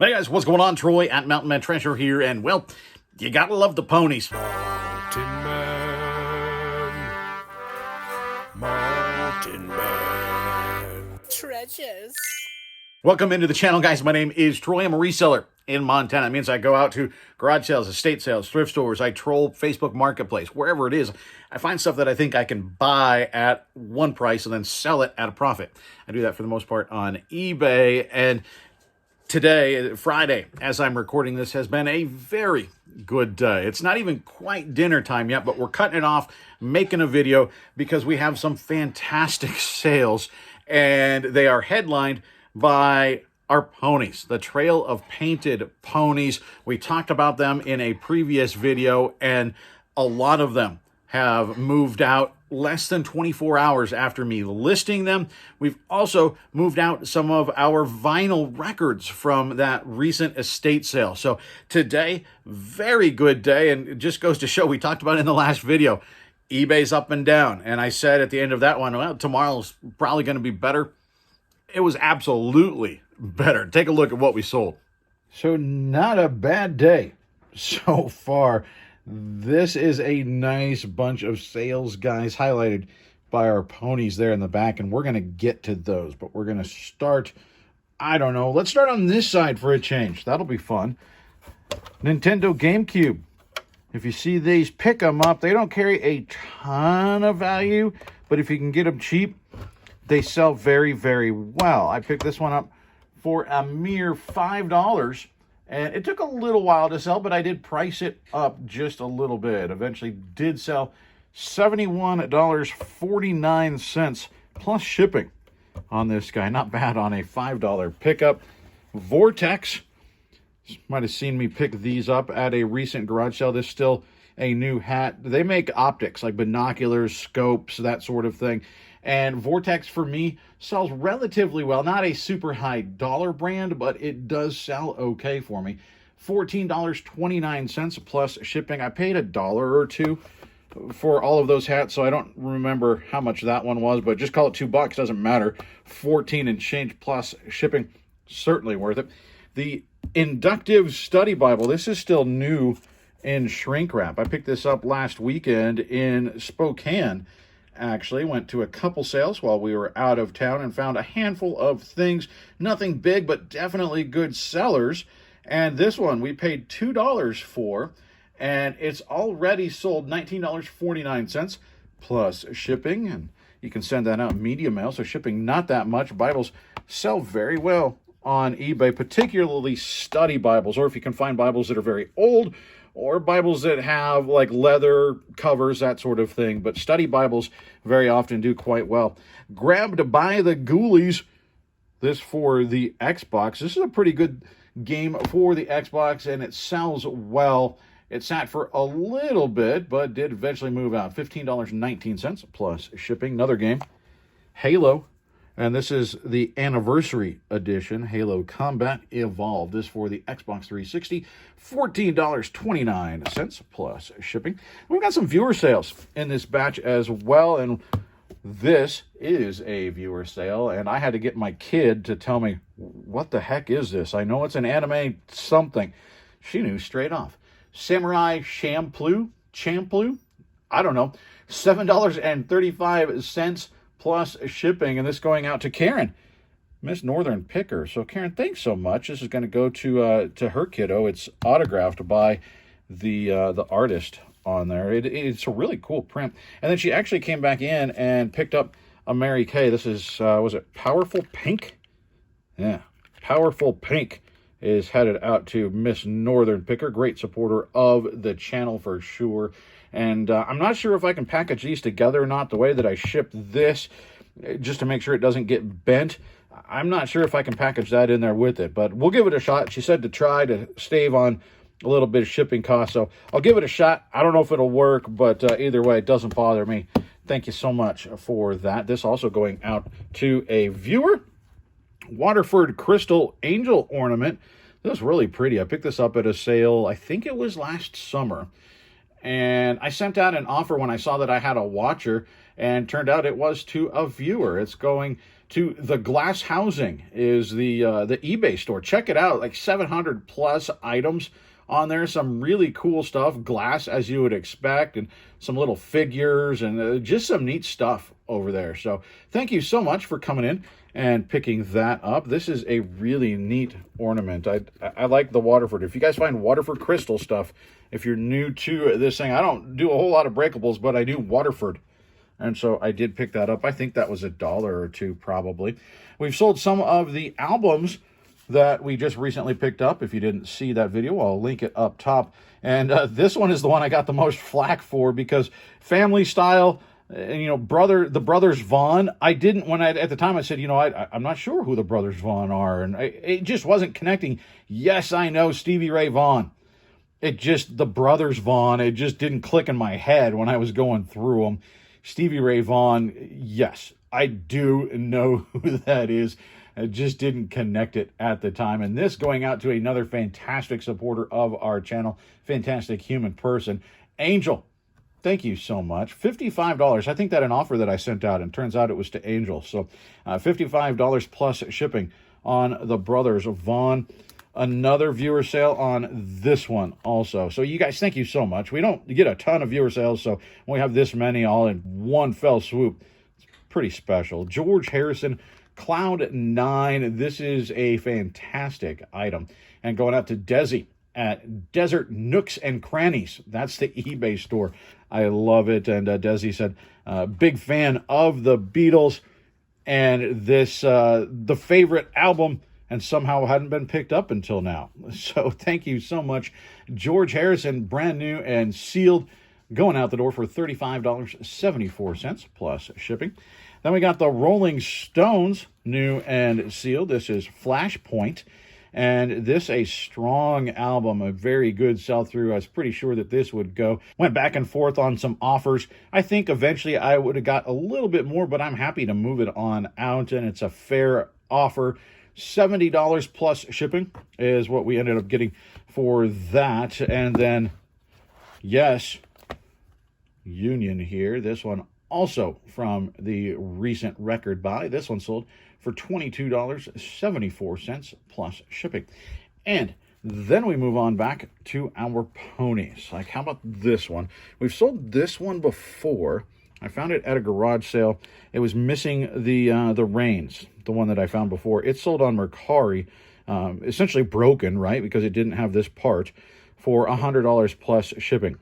Hey guys, what's going on? Troy at Mountain Man Treasure here, and well, you gotta love the ponies. Mountain Man, Mountain Man. Treasures. Welcome into the channel, guys. My name is Troy. I'm a reseller in Montana. It means I go out to garage sales, estate sales, thrift stores. I troll Facebook Marketplace, wherever it is. I find stuff that I think I can buy at one price and then sell it at a profit. I do that for the most part on eBay, and today, Friday, as I'm recording this, has been a very good day. It's not even quite dinner time yet, but we're cutting it off, making a video because we have some fantastic sales, and they are headlined by our ponies, the Trail of Painted Ponies. We talked about them in a previous video, and a lot of them have moved out less than 24 hours after me listing them. We've also moved out some of our vinyl records from that recent estate sale. So today, very good day, and it just goes to show, we talked about it in the last video, eBay's up and down. And I said at the end of that one, well, tomorrow's probably going to be better. It was absolutely better. Take a look at what we sold. So not a bad day so far. This is a nice bunch of sales, guys, highlighted by our ponies there in the back, and we're going to get to those, but we're going to start, I don't know, let's start on this side for a change. That'll be fun. Nintendo Gamecube. If you see these, pick them up. They don't carry a ton of value, but if you can get them cheap, they sell very, very well. I picked this one up for a mere $5. And it took a little while to sell, but I did price it up just a little bit. Eventually did sell $71.49 plus shipping on this guy. Not bad on a $5 pickup. Vortex. Might have seen me pick these up at a recent garage sale. This is still a new hat. They make optics like binoculars, scopes, that sort of thing. And Vortex, for me, sells relatively well. Not a super high dollar brand, but it does sell okay for me. $14.29 plus shipping. I paid $1 or $2 for all of those hats, so I don't remember how much that one was, but just call it $2, doesn't matter. 14 and change plus shipping, certainly worth it. The Inductive Study Bible, this is still new in shrink wrap. I picked this up last weekend in Spokane. Actually went to a couple sales while we were out of town and found a handful of things. Nothing big, but definitely good sellers. And this one we paid $2 for, and it's already sold $19.49 plus shipping. And you can send that out media mail, so shipping not that much. Bibles sell very well on eBay, particularly study Bibles, or if you can find Bibles that are very old, or Bibles that have like leather covers, that sort of thing. But study Bibles very often do quite well. Grabbed by the Ghoulies. This for the Xbox. This is a pretty good game for the Xbox, and it sells well. It sat for a little bit, but did eventually move out. $15.19 plus shipping. Another game. Halo. And this is the anniversary edition, Halo Combat Evolved. This for the Xbox 360, $14.29 plus shipping. We've got some viewer sales in this batch as well, and this is a viewer sale, and I had to get my kid to tell me, what the heck is this? I know it's an anime something. She knew straight off. Samurai Champloo? I don't know. $7.35 plus shipping, and this going out to Karen, Miss Northern Picker. So Karen, thanks so much. This is going to go to her kiddo. It's autographed by the artist on there. It's a really cool print. And then she actually came back in and picked up a Mary Kay. This is was it Powerful Pink? Yeah, Powerful Pink is headed out to Miss Northern Picker. Great supporter of the channel for sure. And I'm not sure if I can package these together or not, the way that I shipped this, just to make sure it doesn't get bent. I'm not sure if I can package that in there with it, but we'll give it a shot. She said to try to stave on a little bit of shipping costs, so I'll give it a shot. I don't know if it'll work, but either way, it doesn't bother me. Thank you so much for that. This also going out to a viewer. Waterford Crystal Angel Ornament. This is really pretty. I picked this up at a sale, I think it was last summer. And I sent out an offer when I saw that I had a watcher, and turned out it was to a viewer. It's going to the glass housing is the eBay store. Check it out, like 700 plus items on there. Some really cool stuff, glass as you would expect, and some little figures, and just some neat stuff over there. So thank you so much for coming in and picking that up. This is a really neat ornament. I like the Waterford. If you guys find Waterford crystal stuff, if you're new to this thing, I don't do a whole lot of breakables, but I do Waterford. And so I did pick that up. I think that was $1 or $2 probably. We've sold some of the albums that we just recently picked up. If you didn't see that video, I'll link it up top. And this one is the one I got the most flack for, because family style, and, the brothers Vaughn, I didn't, at the time I said, I'm not sure who the brothers Vaughn are. And it just wasn't connecting. Yes, I know Stevie Ray Vaughan. The brothers Vaughn, it just didn't click in my head when I was going through them. Stevie Ray Vaughan, yes, I do know who that is. I just didn't connect it at the time. And this going out to another fantastic supporter of our channel, fantastic human person, Angel. Thank you so much. $55. I think that an offer that I sent out, and turns out it was to Angel. So $55 plus shipping on the brothers Vaughn. Another viewer sale on this one also. So you guys, thank you so much. We don't get a ton of viewer sales, so when we have this many all in one fell swoop, it's pretty special. George Harrison, Cloud 9. This is a fantastic item. And going out to Desi at Desert Nooks and Crannies. That's the eBay store. I love it. And Desi said, big fan of the Beatles. And this, the favorite album, and somehow hadn't been picked up until now. So thank you so much. George Harrison, brand new and sealed, going out the door for $35.74 plus shipping. Then we got the Rolling Stones, new and sealed. This is Flashpoint. And this a strong album, a very good sell-through. I was pretty sure that this would go. Went back and forth on some offers. I think eventually I would have got a little bit more, but I'm happy to move it on out, and it's a fair offer. $70 plus shipping is what we ended up getting for that. And then, yes, Union here. This one also from the recent record buy. This one sold for $22.74 plus shipping. And then we move on back to our ponies. Like, how about this one? We've sold this one before. I found it at a garage sale. It was missing the reins, the one that I found before. It sold on Mercari, essentially broken, right? Because it didn't have this part, for $100 plus shipping.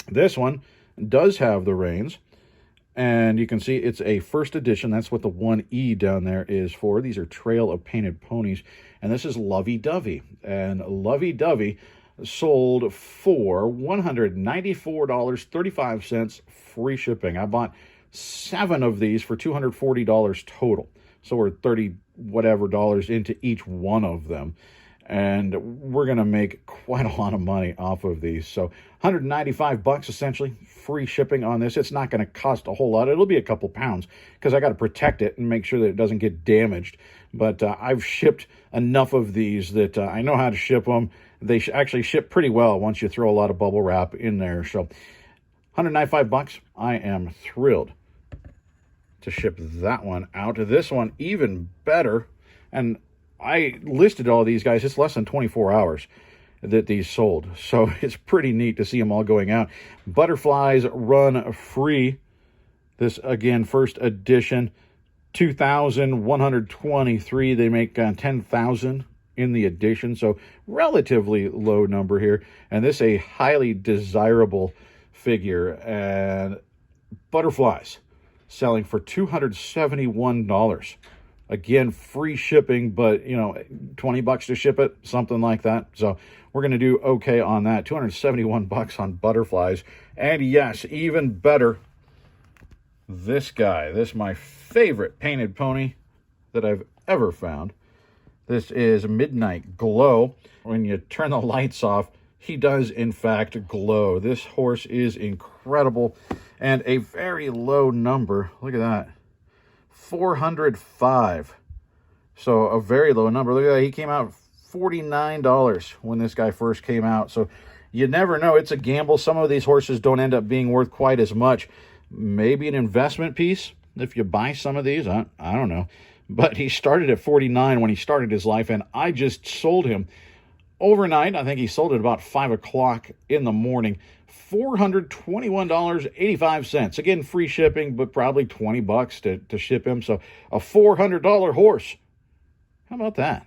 This one does have the reins, and you can see it's a first edition. That's what the 1E down there is for. These are Trail of Painted Ponies, and this is Lovey Dovey. And Lovey Dovey sold for $194.35 free shipping. I bought 7 of these for $240 total. So we're 30 whatever dollars into each one of them. And we're going to make quite a lot of money off of these. So $195 essentially, free shipping on this. It's not going to cost a whole lot. It'll be a couple pounds because I got to protect it and make sure that it doesn't get damaged. But I've shipped enough of these that I know how to ship them. They actually ship pretty well once you throw a lot of bubble wrap in there. So $195, I am thrilled to ship that one out. This one, even better. And I listed all these guys. It's less than 24 hours that these sold. So it's pretty neat to see them all going out. Butterflies Run Free. This, again, first edition. 2,123. They make 10,000 in the edition. So relatively low number here. And this a highly desirable figure. And butterflies selling for $271. Again, free shipping, but, $20 to ship it, something like that. So we're going to do okay on that. $271 on butterflies. And yes, even better, this guy. This is my favorite painted pony that I've ever found. This is Midnight Glow. When you turn the lights off, he does, in fact, glow. This horse is incredible and a very low number. Look at that. 405. So a very low number. Look at that. He came out $49 when this guy first came out. So you never know. It's a gamble. Some of these horses don't end up being worth quite as much. Maybe an investment piece. if you buy some of these. I don't know. But he started at 49 when he started his life, and I just sold him overnight. I think he sold it about 5 o'clock in the morning. $421.85. Again, free shipping, but probably $20 to ship him. So a $400 horse. How about that?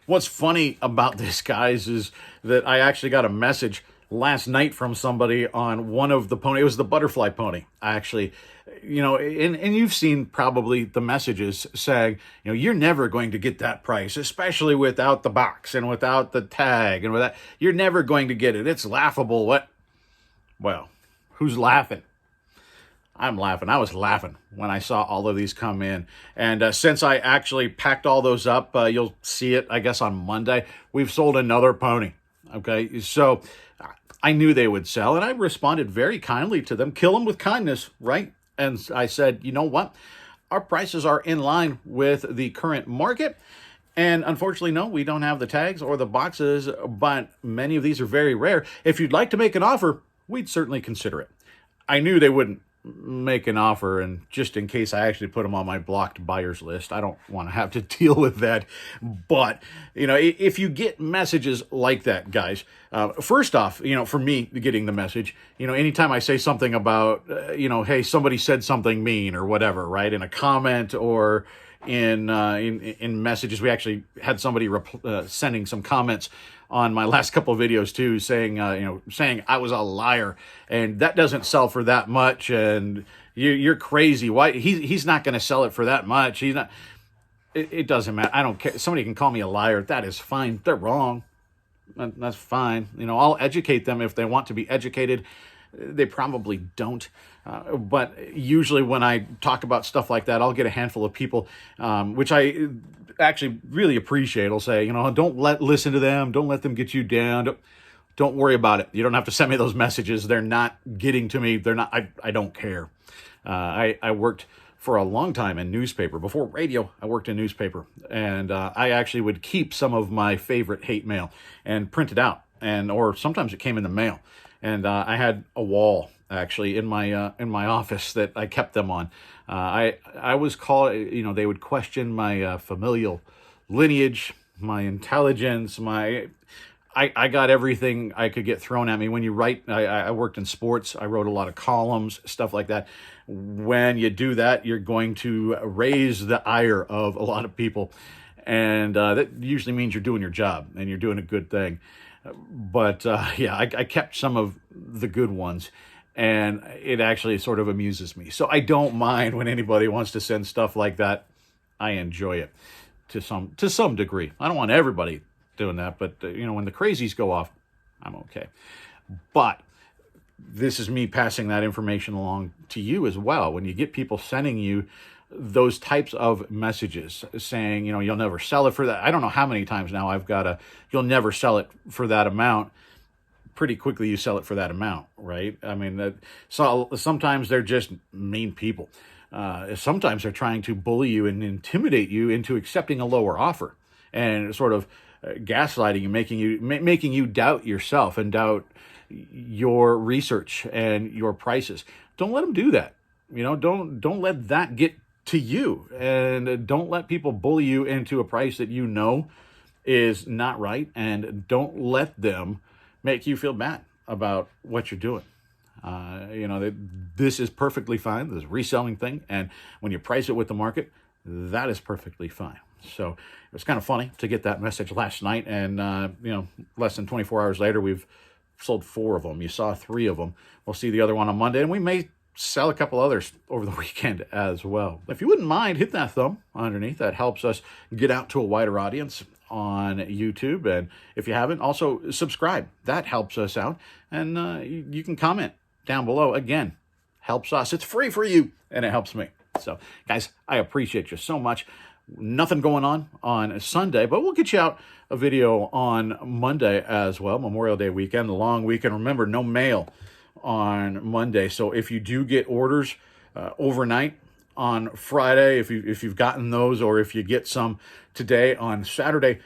What's funny about this, guys, is that I actually got a message last night from somebody on one of the pony. It was the butterfly pony. I actually, and you've seen probably the messages saying, you're never going to get that price, especially without the box and without the tag and without, you're never going to get it. It's laughable. What? Well, who's laughing? I'm laughing. I was laughing when I saw all of these come in. And since I actually packed all those up, you'll see it, I guess, on Monday. We've sold another pony. Okay, so I knew they would sell, and I responded very kindly to them. Kill them with kindness, right? And I said, you know what? Our prices are in line with the current market. And unfortunately, no, we don't have the tags or the boxes, but many of these are very rare. If you'd like to make an offer, we'd certainly consider it. I knew they wouldn't make an offer, and just in case I actually put them on my blocked buyers list, I don't want to have to deal with that. But if you get messages like that, guys, first off, for me getting the message, anytime I say something about hey, somebody said something mean or whatever, right, in a comment or in messages. We actually had somebody sending some comments on my last couple of videos too, saying I was a liar, and that doesn't sell for that much, and you're crazy. Why he's not going to sell it for that much? He's not. It doesn't matter. I don't care. Somebody can call me a liar. That is fine. They're wrong. That's fine. I'll educate them if they want to be educated. They probably don't. But usually when I talk about stuff like that, I'll get a handful of people, which I actually really appreciate. I'll say, don't listen to them. Don't let them get you down. Don't worry about it. You don't have to send me those messages. They're not getting to me. They're not. I don't care. I worked for a long time in newspaper. Before radio, I worked in newspaper. And I actually would keep some of my favorite hate mail and print it out. Or sometimes it came in the mail. And I had a wall actually in my office that I kept them on. I was called, they would question my familial lineage, my intelligence, I got everything I could get thrown at me. When you write, I worked in sports. I wrote a lot of columns, stuff like that. When you do that, you're going to raise the ire of a lot of people. And that usually means you're doing your job and you're doing a good thing. But I kept some of the good ones, and it actually sort of amuses me. So I don't mind when anybody wants to send stuff like that. I enjoy it to some degree. I don't want everybody doing that, but when the crazies go off, I'm okay. But this is me passing that information along to you as well. When you get people sending you those types of messages saying, you'll never sell it for that. I don't know how many times now I've got you'll never sell it for that amount. Pretty quickly you sell it for that amount, right? I mean, so sometimes they're just mean people. Sometimes they're trying to bully you and intimidate you into accepting a lower offer, and sort of gaslighting you, making you doubt yourself and doubt your research and your prices. Don't let them do that. Don't let that get to you, and don't let people bully you into a price that is not right, and don't let them make you feel bad about what you're doing. This is perfectly fine, this reselling thing, and when you price it with the market, that is perfectly fine. So it was kind of funny to get that message last night, and less than 24 hours later, we've sold 4 of them. You saw 3 of them. We'll see the other one on Monday, and we may sell a couple others over the weekend as well. If you wouldn't mind, hit that thumb underneath. That helps us get out to a wider audience on YouTube. And if you haven't, also subscribe. That helps us out. And you can comment down below. Again, helps us. It's free for you, and it helps me. So, guys, I appreciate you so much. Nothing going on Sunday, but we'll get you out a video on Monday as well. Memorial Day weekend, the long weekend. Remember, no mail on Monday. So if you do get orders overnight on Friday, if you've gotten those, or if you get some today on Saturday,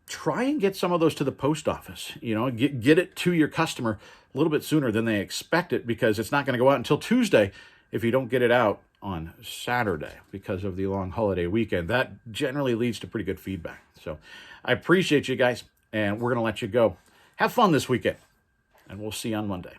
try and get some of those to the post office. Get it to your customer a little bit sooner than they expect it, because it's not going to go out until Tuesday if you don't get it out on Saturday because of the long holiday weekend. That generally leads to pretty good feedback. So I appreciate you guys, and we're going to let you go. Have fun this weekend, and we'll see you on Monday.